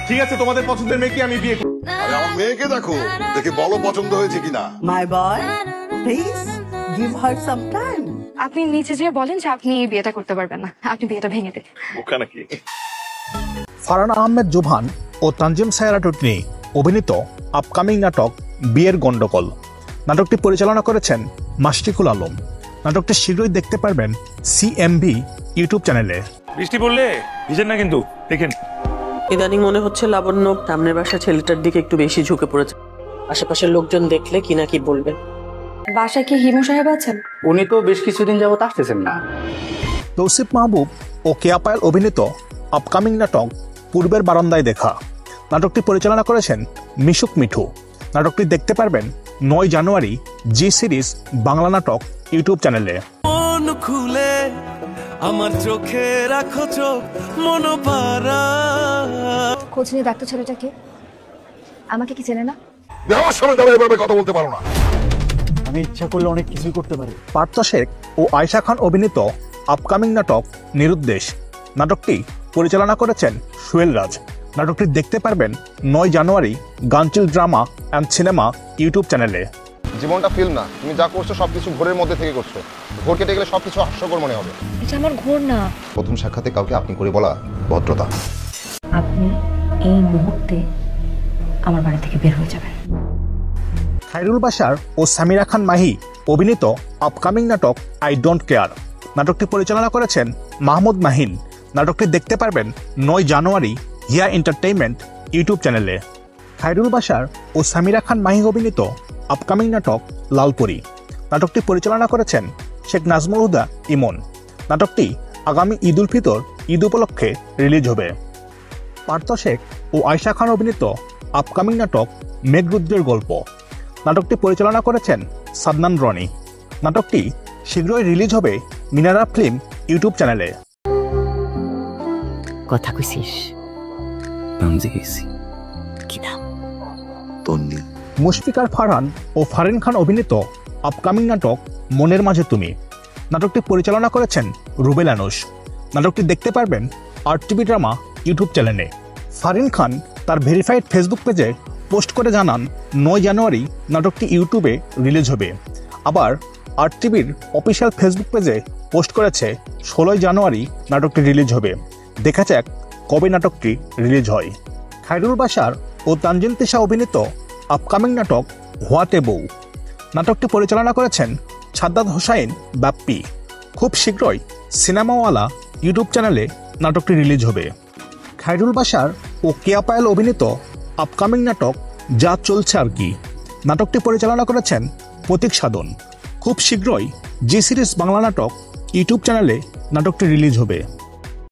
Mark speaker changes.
Speaker 1: ঠিক আছে, তোমাদের পছন্দের মেয়েকে আমি বিয়ে করব।
Speaker 2: আরে আমার মেয়েকে দেখো, দেখে বলো পছন্দ হয়েছে কিনা।
Speaker 3: My boy, please give her some time.
Speaker 4: আপনি নিচে যেয়ে বলেন যে আপনি এই বিয়েটা করতে পারবেন না, আপনি বিয়েটা ভেঙে দেন।
Speaker 1: ওখানে কি?
Speaker 5: ফারহান আহমেদ জোভান ও তানজিম সায়রা টুটনি অভিনীত আপকামিং নাটক বিয়ের গন্ডগোল। নাটকটি পরিচালনা করেছেন মাশরিকুল আলম। নাটকটি শীঘ্রই দেখতে পারবেন CMB ইউটিউব চ্যানেলে।
Speaker 6: বৃষ্টি পড়লে ভিজেন না কিন্তু, দেখেন।
Speaker 7: ইদানিং মনে হচ্ছে লাবণ্য সামনের বাসা ছেলেটার দিকে একটু বেশি ঝুঁকে পড়েছে। আশেপাশের লোকজন দেখলে কি না কি বলবে।
Speaker 4: বাসায় কি হিমু সাহেব আছেন?
Speaker 8: উনি তো বেশ কিছুদিন যাবত আসতেছেন না।
Speaker 5: তৌসিফ মাহবুব ও কেয়া পায়েল অভিনীত আপকামিং নাটক পূর্বের বারান্দায় দেখা। নাটকটি পরিচালনা করেছেন মিশুক মিঠু। নাটকটি দেখতে পারবেন 9 জানুয়ারি জি সিরিজ বাংলা নাটক ইউটিউব চ্যানেলে।
Speaker 9: মন খুলে আমার চোখে রাখো চোখ মনোপারা।
Speaker 4: খোঁজ নিয়ে ডাক্তার ছেলেটাকে, আমাকে কি চেনে না?
Speaker 2: দেওয়ার সময় দাঁড়িয়ে এভাবে কথা বলতে পারো না।
Speaker 8: আমি ইচ্ছা করলে অনেক কিছুই করতে পারি।
Speaker 5: পার্থ শেখ ও আয়েশা খান অভিনীত আপকামিং নাটক নিরুদ্দেশ। নাটকটি পরিচালনা করেছেন সুয়েল রাজ। নাটকটি দেখতে পারবেন 9 January Gaanchil drama and cinema YouTube চ্যানেলে।
Speaker 10: জীবনটা ফিল্ম না, তুমি যা করছো সবকিছু ঘোরের মধ্যে থেকে করছো। ঘোর কেটে গেলে সবকিছু হাস্যকর মনে হবে।
Speaker 4: এটা আমার ঘোর না।
Speaker 10: প্রথম সাক্ষাতে কাউকে আপনি করে বলা ভদ্রতা।
Speaker 4: আপনি এই মুহূর্তে আমার বাড়ি থেকে বের হয়ে যাবেন।
Speaker 5: খায়রুল বাশার ও সামিরা খান মাহি অভিনীত আপকামিং নাটক আই ডোন্ট কেয়ার। নাটকটি পরিচালনা করেছেন মাহমুদ মাহিন। নাটকটি দেখতে পারবেন 9 জানুয়ারি হিয়া এন্টারটেইনমেন্ট ইউটিউব চ্যানেলে। খায়রুল বাশার ও সামিরা খান মাহি অভিনীত আপকামিং নাটক লালপরি। নাটকটি পরিচালনা করেছেন শেখ নাজমুল হুদা ইমন। নাটকটি আগামী ঈদ উল ফিতর ঈদ উপলক্ষে রিলিজ হবে। পার্থ শেখ ও আয়েশা খান অভিনীত আপকামিং নাটক মেঘরুদ্রের গল্প। নাটকটি পরিচালনা করেছেন সাদনান রনি। নাটকটি শীঘ্রই রিলিজ হবে মিনারা ফিল্ম ইউটিউব চ্যানেলে।
Speaker 3: কথা কইছিস?
Speaker 8: নাম জিজ্ঞেসি।
Speaker 3: কি নাম?
Speaker 2: তন্নি।
Speaker 5: মুশফিকার ফারহান ও ফারিন খান অভিনীত আপকামিং নাটক মনের মাঝে তুমি। নাটকটি পরিচালনা করেছেন রুবেল আনুশ। নাটকটি দেখতে পারবেন RTV ড্রামা ইউটিউব চ্যানেলে। ফারিন খান তার ভেরিফাইড ফেসবুক পেজে পোস্ট করে জানান 9 জানুয়ারি নাটকটি ইউটিউবে রিলিজ হবে। আবার RTVর অফিসিয়াল ফেসবুক পেজে পোস্ট করেছে 16 জানুয়ারি নাটকটি রিলিজ হবে। দেখা যাক কবে নাটকটি রিলিজ হয়। খায়রুল বাশার ও তানজিন তিশা অভিনীত আপকামিং নাটক হোয়াটে বউ। নাটকটি পরিচালনা করেছেন সাদ্দাত হোসাইন বাপ্পি। খুব শীঘ্রই সিনেমাওয়ালা ইউটিউব চ্যানেলে নাটকটি রিলিজ হবে। খায়রুল বাশার ও কেয়া পায়েল অভিনীত আপকামিং নাটক যা চলছে আর কি। নাটকটি পরিচালনা করেছেন প্রতীক সাধন। খুব শীঘ্রই জি সিরিজ বাংলা নাটক ইউটিউব চ্যানেলে নাটকটি রিলিজ হবে।